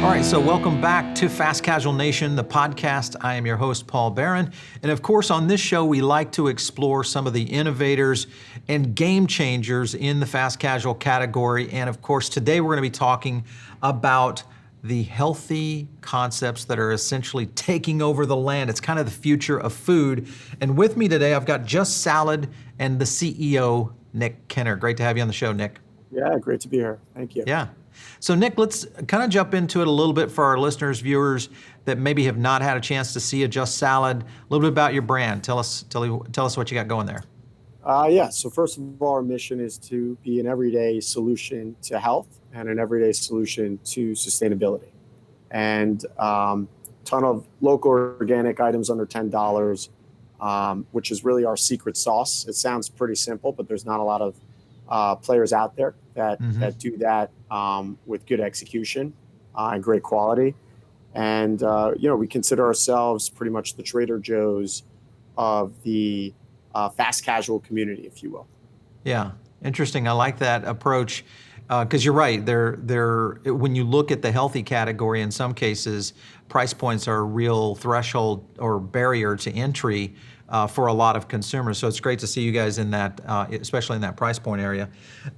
All right, so welcome back to Fast Casual Nation, the podcast. I am your host, Paul Barron. And of course, on this show, we like to explore some of the innovators and game changers in the fast casual category. And of course, today we're going to be talking about the healthy concepts that are essentially taking over the land. It's kind of the future of food. And with me today, I've got Just Salad and the CEO, Nick Kenner. Great to have you on the show, Nick. Yeah, great to be here. Thank you. Yeah. So Nick, let's kind of jump into it a little bit for our listeners, viewers that maybe have not had a chance to see a Just Salad. A little bit about your brand. Tell us what you got going there. So first of all, our mission is to be an everyday solution to health and an everyday solution to sustainability. And ton of local organic items under $10, which is really our secret sauce. It sounds pretty simple, but there's not a lot of players out there that do that with good execution and great quality. And, we consider ourselves pretty much the Trader Joe's of the fast casual community, if you will. Yeah, interesting. I like that approach because you're right. When you look at the healthy category, in some cases, price points are a real threshold or barrier to entry for a lot of consumers. So it's great to see you guys in that, especially in that price point area.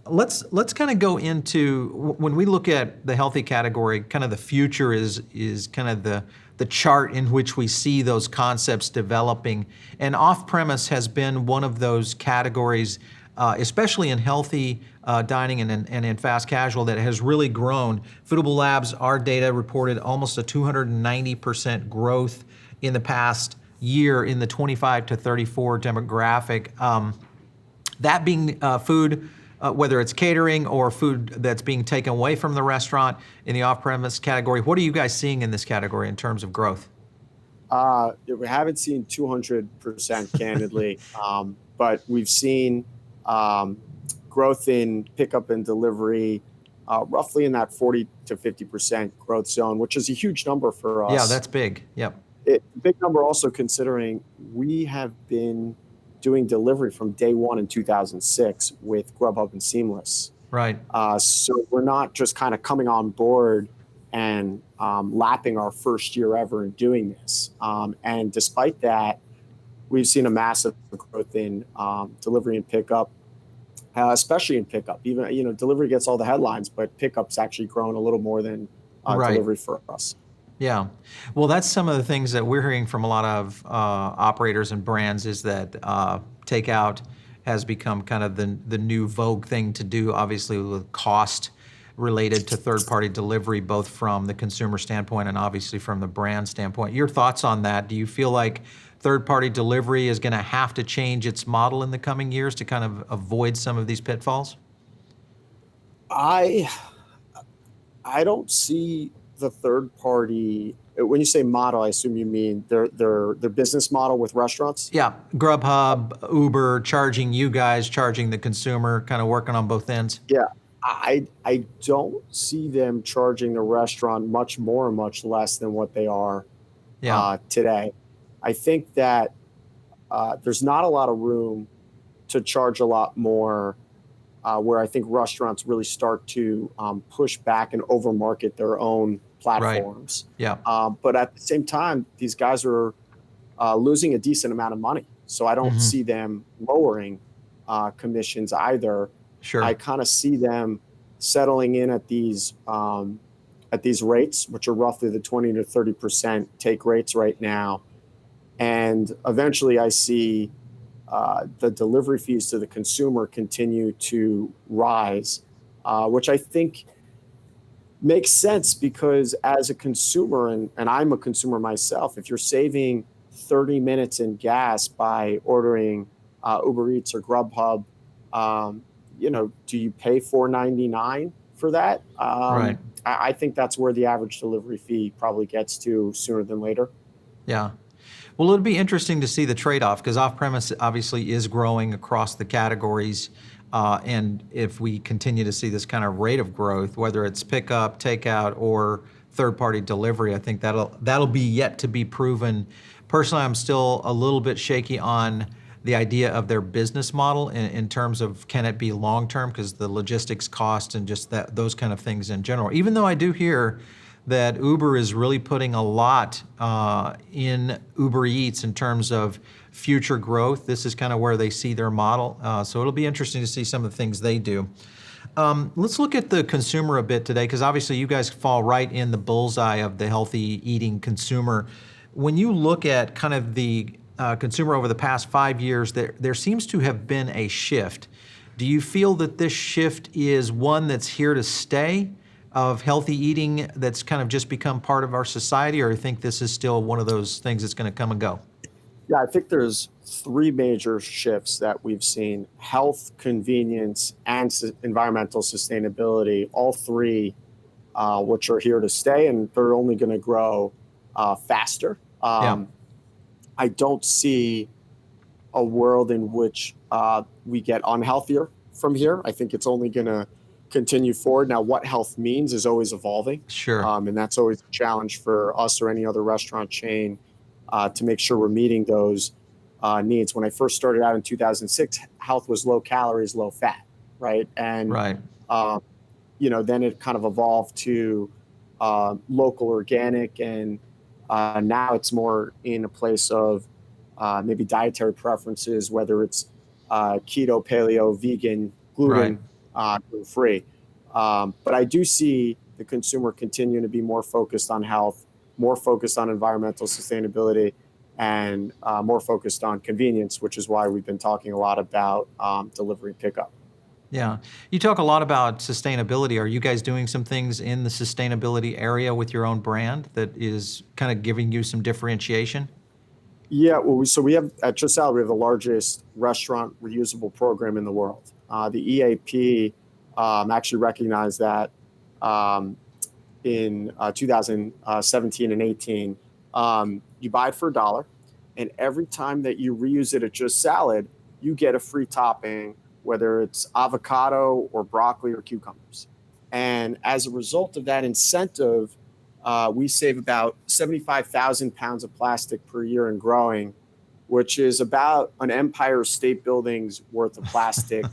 Let's kind of go into, when we look at the healthy category, kind of the future is kind of the chart in which we see those concepts developing. And off-premise has been one of those categories, especially in healthy dining and in fast casual, that has really grown. Foodable Labs, our data reported almost a 290% growth in the past year in the 25 to 34 demographic. That being food, whether it's catering or food that's being taken away from the restaurant in the off-premise category. What are you guys seeing in this category in terms of growth? We haven't seen 200% candidly, but we've seen growth in pickup and delivery, roughly in that 40 to 50% growth zone, which is a huge number for us. Yeah, that's big. Yep. Big number also considering we have been doing delivery from day one in 2006 with Grubhub and Seamless. Right. So we're not just kind of coming on board and lapping our first year ever in doing this. And despite that, we've seen a massive growth in delivery and pickup, especially in pickup. Even, delivery gets all the headlines, but pickup's actually grown a little more than delivery for us. Yeah. Well, that's some of the things that we're hearing from a lot of operators and brands is that takeout has become kind of the new vogue thing to do, obviously with cost related to third-party delivery, both from the consumer standpoint and obviously from the brand standpoint. Your thoughts on that? Do you feel like third-party delivery is going to have to change its model in the coming years to kind of avoid some of these pitfalls? I don't see the third party, when you say model, I assume you mean their business model with restaurants? Yeah, Grubhub, Uber, charging you guys, charging the consumer, kind of working on both ends. Yeah, I don't see them charging the restaurant much more or much less than what they are today. I think that there's not a lot of room to charge a lot more where I think restaurants really start to push back and overmarket their own platforms. Right. Yeah. But at the same time, these guys are losing a decent amount of money. So I don't see them lowering commissions either. Sure. I kind of see them settling in at these rates, which are roughly the 20 to 30% take rates right now. And eventually I see the delivery fees to the consumer continue to rise, which I think makes sense because as a consumer, and I'm a consumer myself, if you're saving 30 minutes in gas by ordering Uber Eats or Grubhub, do you pay $4.99 for that? Right. I think that's where the average delivery fee probably gets to sooner than later. Yeah. Well, it'll be interesting to see the trade-off because off-premise obviously is growing across the categories. And if we continue to see this kind of rate of growth, whether it's pickup, takeout, or third-party delivery, I think that'll be yet to be proven. Personally, I'm still a little bit shaky on the idea of their business model in terms of can it be long-term because the logistics cost and just those kind of things in general. Even though I do hear that Uber is really putting a lot in Uber Eats in terms of future growth. This is kind of where they see their model. So it'll be interesting to see some of the things they do. Let's look at the consumer a bit today, because obviously you guys fall right in the bullseye of the healthy eating consumer. When you look at kind of the consumer over the past 5 years, there seems to have been a shift. Do you feel that this shift is one that's here to stay, of healthy eating that's kind of just become part of our society, or you think this is still one of those things that's going to come and go? Yeah, I think there's three major shifts that we've seen: health, convenience, and environmental sustainability. All three, which are here to stay, and they're only going to grow faster. Yeah, I don't see a world in which we get unhealthier from here. I think it's only going to continue forward. Now, what health means is always evolving. sure. And that's always a challenge for us or any other restaurant chain to make sure we're meeting those needs. When I first started out in 2006, health was low calories, low fat, right? And, Right. then it kind of evolved to local organic. And now it's more in a place of maybe dietary preferences, whether it's keto, paleo, vegan, Right. gluten, gluten-free. But I do see the consumer continuing to be more focused on health, more focused on environmental sustainability, and more focused on convenience, which is why we've been talking a lot about delivery pickup. Yeah. You talk a lot about sustainability. Are you guys doing some things in the sustainability area with your own brand that is kind of giving you some differentiation? Yeah, well, so we have at Just Salad, we have the largest restaurant reusable program in the world. The EAP actually recognized that in 2017 and 18. You buy it for $1, and every time that you reuse it at Just Salad, you get a free topping, whether it's avocado or broccoli or cucumbers. And as a result of that incentive, we save about 75,000 pounds of plastic per year and growing, which is about an Empire State Building's worth of plastic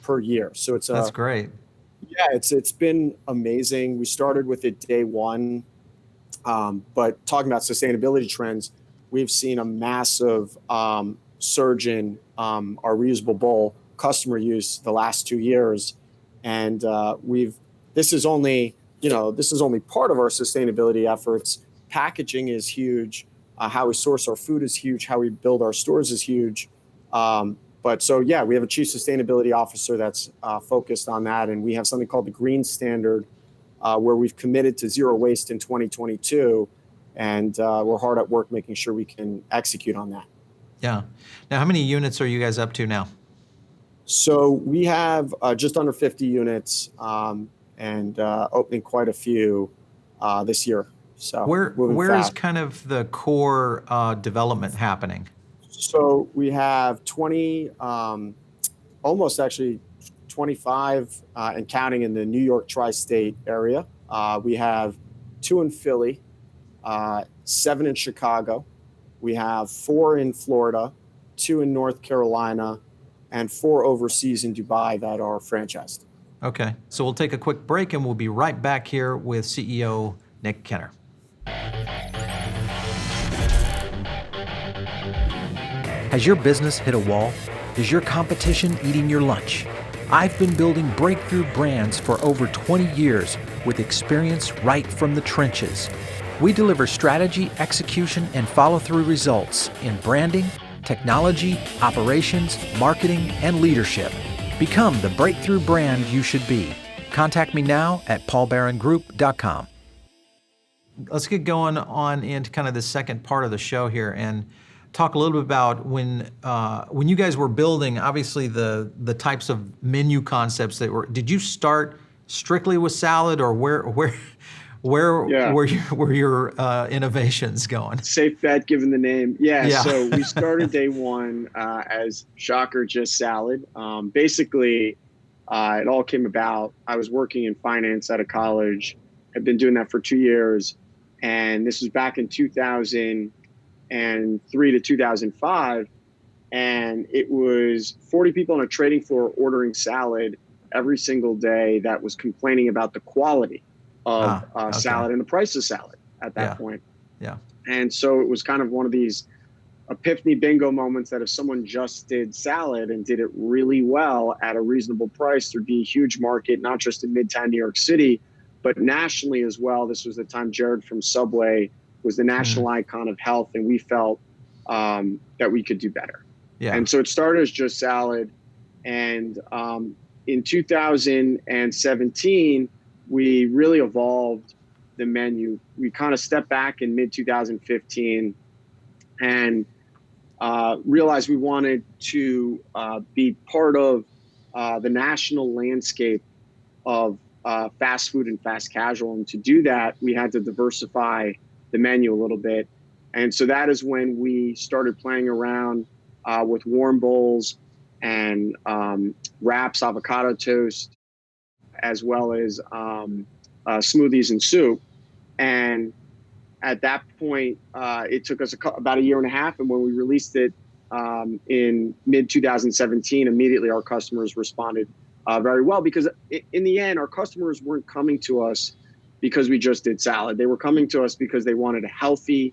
per year. So That's great. yeah, it's been amazing. We started with it day one, but talking about sustainability trends, we've seen a massive surge in our reusable bowl customer use the last 2 years, and this is only part of our sustainability efforts. Packaging is huge. How we source our food is huge. How we build our stores is huge. But so yeah, we have a chief sustainability officer that's focused on that, and we have something called the Green Standard, where we've committed to zero waste in 2022, and we're hard at work making sure we can execute on that. Yeah. Now, how many units are you guys up to now? So we have just under 50 units, and opening quite a few this year. So moving Where is fast. kind of the core development happening? So we have 20, almost actually 25 and counting in the New York tri-state area. We have 2 in Philly, 7 in Chicago. We have 4 in Florida, 2 in North Carolina, and 4 overseas in Dubai that are franchised. Okay, so we'll take a quick break and we'll be right back here with CEO Nick Kenner. Has your business hit a wall? Is your competition eating your lunch? I've been building breakthrough brands for over 20 years with experience right from the trenches. We deliver strategy, execution, and follow-through results in branding, technology, operations, marketing, and leadership. Become the breakthrough brand you should be. Contact me now at paulbarongroup.com. Let's get going on into kind of the second part of the show here and talk a little bit about when you guys were building, obviously the types of menu concepts that were. Did you start strictly with salad, or where Yeah. were your innovations going? Safe bet given the name. Yeah. Yeah. So we started day one as shocker, just salad. Basically, it all came about. I was working in finance out of college. I've been doing that for 2 years. And this was back in 2003 to 2005. And it was 40 people on a trading floor ordering salad every single day that was complaining about the quality. of Okay. salad and the price of salad at that Yeah. point. Yeah. And so it was kind of one of these epiphany bingo moments that if someone just did salad and did it really well at a reasonable price, there'd be a huge market, not just in Midtown New York City, but nationally as well. This was the time Jared from Subway was the Mm. national icon of health, and we felt that we could do better. Yeah. And so it started as just salad. And in 2017, we really evolved the menu. We kind of stepped back in mid 2015 and realized we wanted to be part of the national landscape of fast food and fast casual. And to do that, we had to diversify the menu a little bit. And so that is when we started playing around with warm bowls and wraps, avocado toast, as well as smoothies and soup. And at that point, it took us about a year and a half. And when we released it in mid 2017, immediately our customers responded very well, because in the end, our customers weren't coming to us because we just did salad. They were coming to us because they wanted a healthy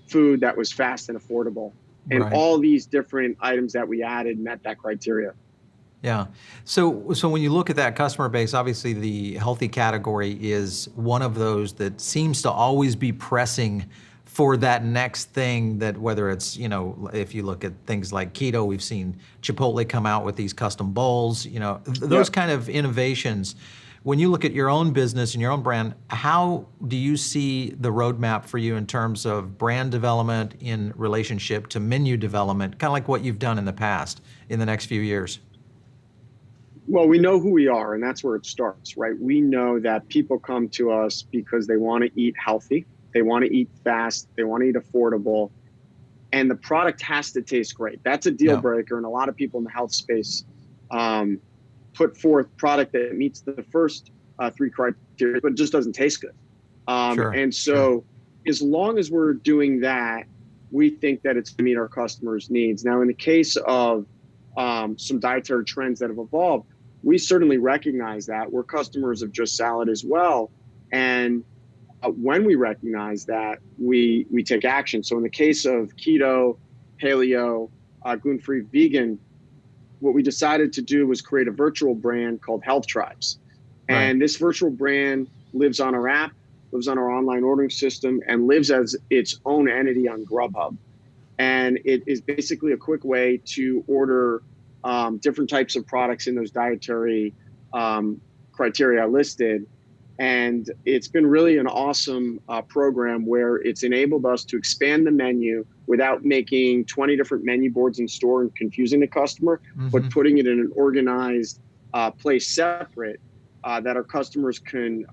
food that was fast and affordable. And Right. all these different items that we added met that criteria. Yeah. So when you look at that customer base, obviously the healthy category is one of those that seems to always be pressing for that next thing, that whether it's, if you look at things like keto, we've seen Chipotle come out with these custom bowls, those Yep. kind of innovations. When you look at your own business and your own brand, how do you see the roadmap for you in terms of brand development in relationship to menu development, kind of like what you've done in the past in the next few years? Well, we know who we are, and that's where it starts, right? We know that people come to us because they want to eat healthy, they want to eat fast, they want to eat affordable, and the product has to taste great. That's a deal Yeah. breaker, and a lot of people in the health space put forth product that meets the first three criteria, but it just doesn't taste good. Sure. And Sure. so, as long as we're doing that, we think that it's going to meet our customers' needs. Now, in the case of some dietary trends that have evolved, we certainly recognize that. We're customers of Just Salad as well. And when we recognize that, we take action. So in the case of keto, paleo, gluten-free, vegan, what we decided to do was create a virtual brand called Health Tribes. Right. And this virtual brand lives on our app, lives on our online ordering system, and lives as its own entity on Grubhub. And it is basically a quick way to order different types of products in those dietary criteria I listed. And it's been really an awesome program where it's enabled us to expand the menu without making 20 different menu boards in store and confusing the customer, but putting it in an organized place separate that our customers can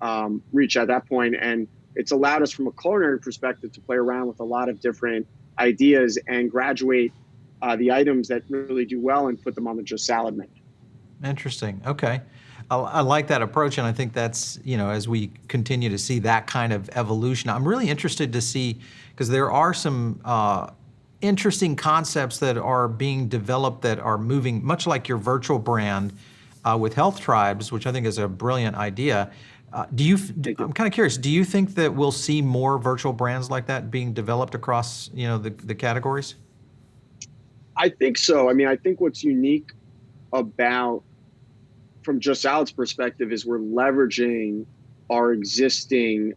reach at that point. And it's allowed us from a culinary perspective to play around with a lot of different ideas and graduate the items that really do well and put them on the Just Salad menu. Interesting. Okay. I like that approach, and I think that's, as we continue to see that kind of evolution, I'm really interested to see, because there are some interesting concepts that are being developed that are moving, much like your virtual brand with Health Tribes, which I think is a brilliant idea. I'm kind of curious, do you think that we'll see more virtual brands like that being developed across, the categories? I think so. I mean, I think what's unique about, from Just Salad's perspective, is we're leveraging our existing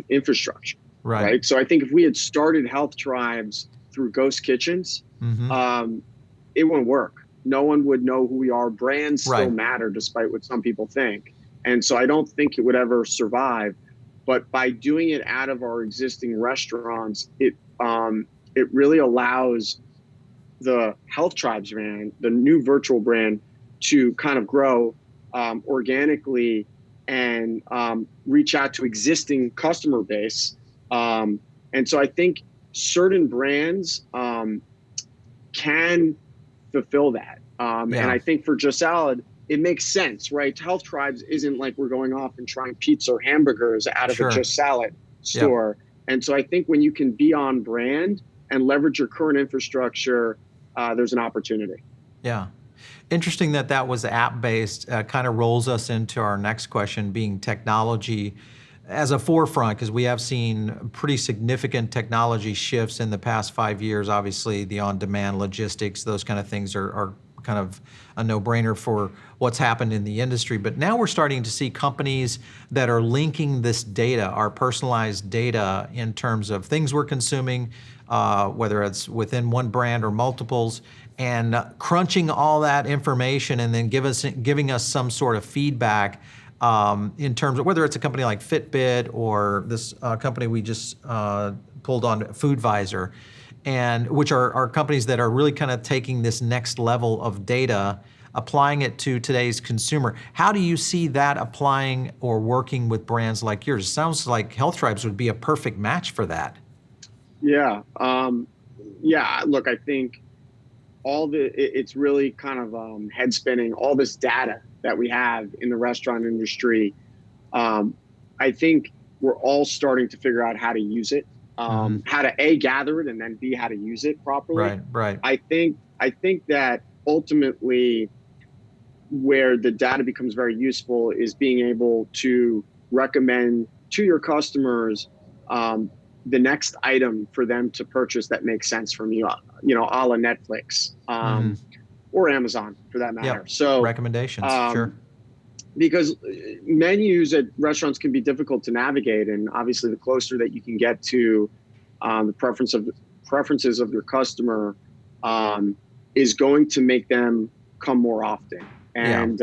infrastructure, Right. right? So I think if we had started Health Tribes through ghost kitchens, it wouldn't work. No one would know who we are. Brands still Right. matter, despite what some people think. And so I don't think it would ever survive. But by doing it out of our existing restaurants, it really allows the Health Tribes brand, the new virtual brand, to kind of grow organically and reach out to existing customer base. And so I think certain brands can fulfill that. And I think for Just Salad, it makes sense, right? Health Tribes isn't like we're going off and trying pizza or hamburgers out of Sure. a Just Salad store. And so I think when you can be on brand and leverage your current infrastructure, there's an opportunity. Yeah. Interesting that was app-based. Kind of rolls us into our next question, being technology as a forefront, because we have seen pretty significant technology shifts in the past 5 years. Obviously, the on-demand logistics, those kind of things are kind of a no-brainer for what's happened in the industry. But now we're starting to see companies that are linking this data, our personalized data, in terms of things we're consuming, whether it's within one brand or multiples, and crunching all that information and then giving us some sort of feedback in terms of whether it's a company like Fitbit or this company we just pulled on, Foodvisor, and which are companies that are really kind of taking this next level of data, applying it to today's consumer. How do you see that applying or working with brands like yours? It sounds like Health Tribes would be a perfect match for that. Yeah. Yeah. Look, I think it's really kind of head spinning, all this data that we have in the restaurant industry. I think we're all starting to figure out how to use it, how to A, gather it, and then B, how to use it properly. Right. I think that ultimately where the data becomes very useful is being able to recommend to your customers the next item for them to purchase that makes sense from you, a la Netflix or Amazon for that matter. Yep. So recommendations, sure. Because menus at restaurants can be difficult to navigate, and obviously the closer that you can get to the preferences of your customer is going to make them come more often. And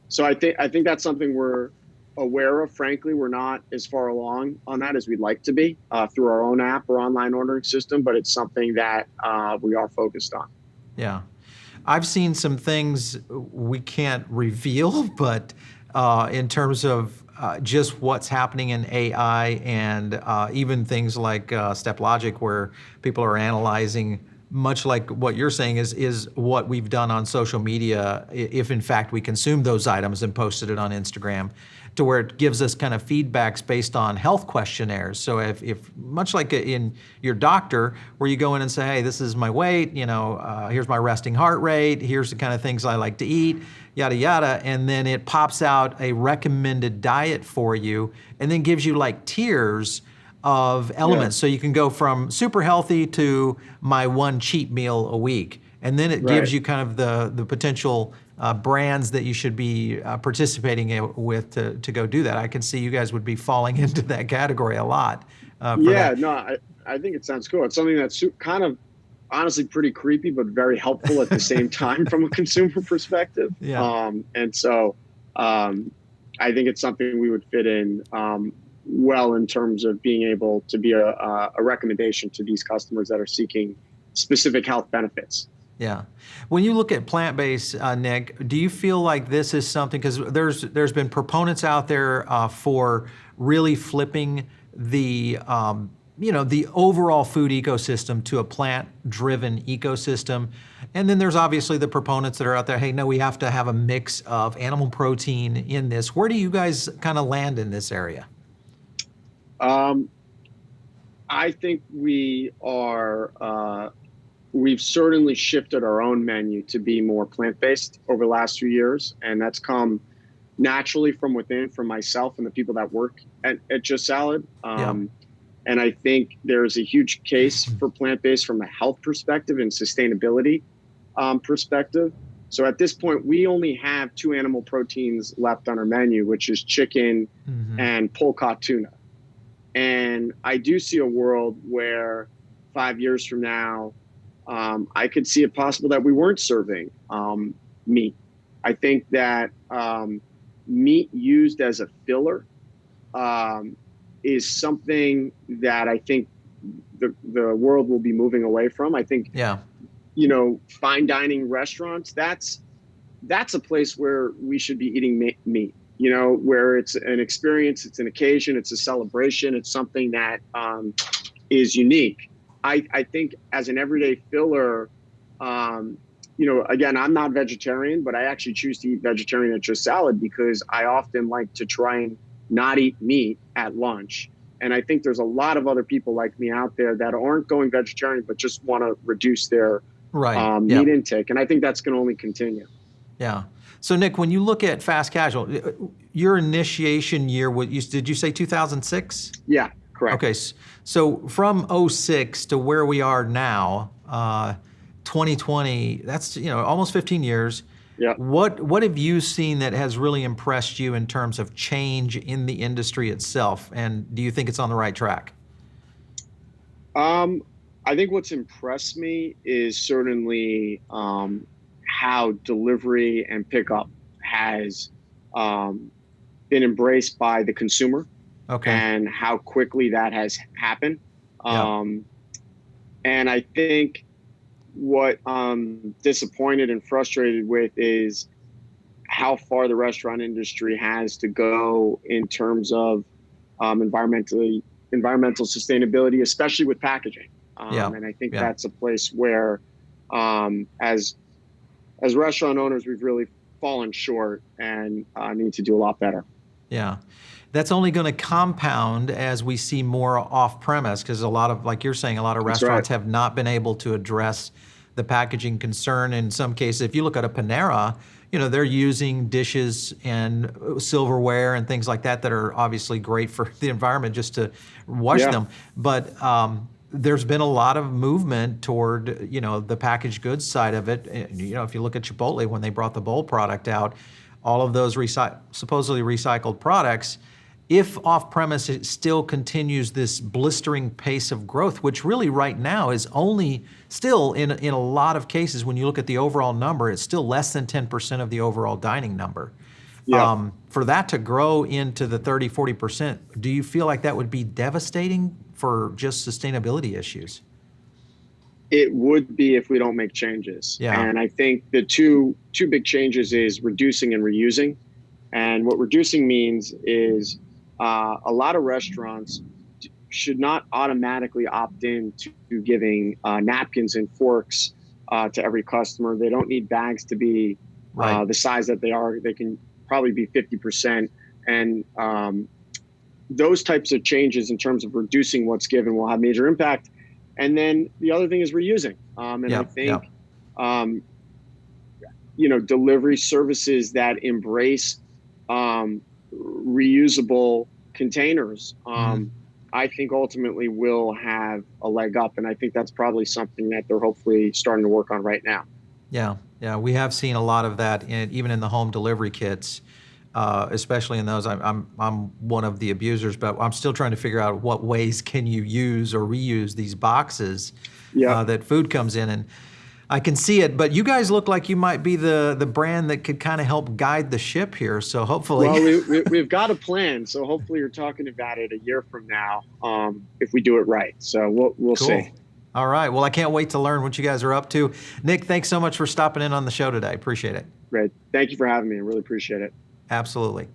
so I think that's something we're aware of. Frankly, we're not as far along on that as we'd like to be through our own app or online ordering system, but it's something that we are focused on. Yeah. I've seen some things we can't reveal, but in terms of just what's happening in AI and even things like StepLogic, where people are analyzing, much like what you're saying is what we've done on social media, if in fact we consume those items and posted it on Instagram, to where it gives us kind of feedbacks based on health questionnaires. So if much like in your doctor, where you go in and say, hey, this is my weight, here's my resting heart rate, here's the kind of things I like to eat, yada, yada, and then it pops out a recommended diet for you and then gives you like tiers of elements. So you can go from super healthy to my one cheat meal a week. And then it gives you kind of the potential brands that you should be participating with to go do that. I can see you guys would be falling into that category a lot. I think it sounds cool. It's something that's kind of honestly pretty creepy, but very helpful at the same time from a consumer perspective. And so I think it's something we would fit in well in terms of being able to be a recommendation to these customers that are seeking specific health benefits. Yeah. When you look at plant-based, Nick, do you feel like this is something, because there's been proponents out there for really flipping the the overall food ecosystem to a plant-driven ecosystem, and then there's obviously the proponents that are out there, hey, no, we have to have a mix of animal protein in this. Where do you guys kind of land in this area? I think we are. We've certainly shifted our own menu to be more plant-based over the last few years, and that's come naturally from within, from myself and the people that work at Just Salad. And I think there's a huge case for plant-based from a health perspective and sustainability perspective. So at this point, we only have 2 animal proteins left on our menu, which is chicken and pole-caught tuna. And I do see a world where 5 years from now, I could see it possible that we weren't serving meat. I think that meat used as a filler is something that I think the world will be moving away from. I think, fine dining restaurants, that's a place where we should be eating meat, where it's an experience, it's an occasion, it's a celebration, it's something that is unique. I think as an everyday filler, again, I'm not vegetarian, but I actually choose to eat vegetarian at Just Salad because I often like to try and not eat meat at lunch. And I think there's a lot of other people like me out there that aren't going vegetarian, but just want to reduce their meat intake. And I think that's going to only continue. Yeah. So Nick, when you look at fast casual, your initiation year, did you say 2006? Yeah, correct. Okay, so from '06 to where we are now, 2020, that's almost 15 years. Yeah. What have you seen that has really impressed you in terms of change in the industry itself? And do you think it's on the right track? I think what's impressed me is certainly how delivery and pickup has been embraced by the consumer. Okay. And how quickly that has happened. Yeah. And I think what I'm disappointed and frustrated with is how far the restaurant industry has to go in terms of environmental sustainability, especially with packaging. And I think that's a place where, as restaurant owners, we've really fallen short and need to do a lot better. Yeah. That's only going to compound as we see more off-premise, because a lot of, like you're saying, a lot of restaurants have not been able to address the packaging concern. In some cases, if you look at a Panera, they're using dishes and silverware and things like that are obviously great for the environment just to wash them. But there's been a lot of movement toward, the packaged goods side of it. If you look at Chipotle, when they brought the bowl product out, all of those supposedly recycled products, if off-premise it still continues this blistering pace of growth, which really right now is only still in a lot of cases, when you look at the overall number, it's still less than 10% of the overall dining number. Yeah. For that to grow into the 30, 40%, do you feel like that would be devastating for just sustainability issues? It would be if we don't make changes. Yeah. And I think the two big changes is reducing and reusing. And what reducing means is a lot of restaurants should not automatically opt in to giving napkins and forks to every customer. They don't need bags to be the size that they are. They can probably be 50%. And those types of changes in terms of reducing what's given will have major impact. And then the other thing is reusing. I think, delivery services that embrace reusable containers, I think ultimately will have a leg up. And I think that's probably something that they're hopefully starting to work on right now. Yeah, we have seen a lot of that, even in the home delivery kits, especially in those. I'm one of the abusers, but I'm still trying to figure out what ways can you use or reuse these boxes that food comes in. And I can see it, but you guys look like you might be the brand that could kind of help guide the ship here. So hopefully, well, we've got a plan. So hopefully, you're talking about it a year from now, if we do it right. So we'll cool. see. All right. Well, I can't wait to learn what you guys are up to. Nick, thanks so much for stopping in on the show today. Appreciate it. Great. Thank you for having me. I really appreciate it. Absolutely.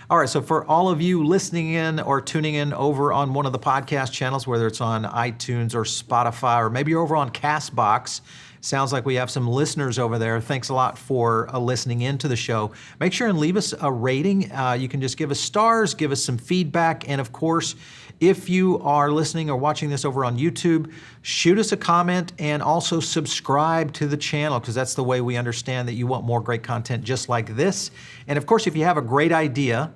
All right, so for all of you listening in or tuning in over on one of the podcast channels, whether it's on iTunes or Spotify, or maybe you're over on CastBox, sounds like we have some listeners over there. Thanks a lot for listening in to the show. Make sure and leave us a rating. You can just give us stars, give us some feedback, and of course, if you are listening or watching this over on YouTube, shoot us a comment and also subscribe to the channel, because that's the way we understand that you want more great content just like this. And of course, if you have a great idea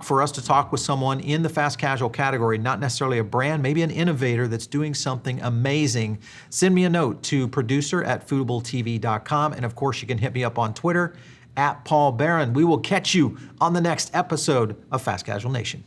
for us to talk with someone in the fast casual category, not necessarily a brand, maybe an innovator that's doing something amazing, send me a note to producer@foodabletv.com. And of course, you can hit me up on Twitter @Paul Barron. We will catch you on the next episode of Fast Casual Nation.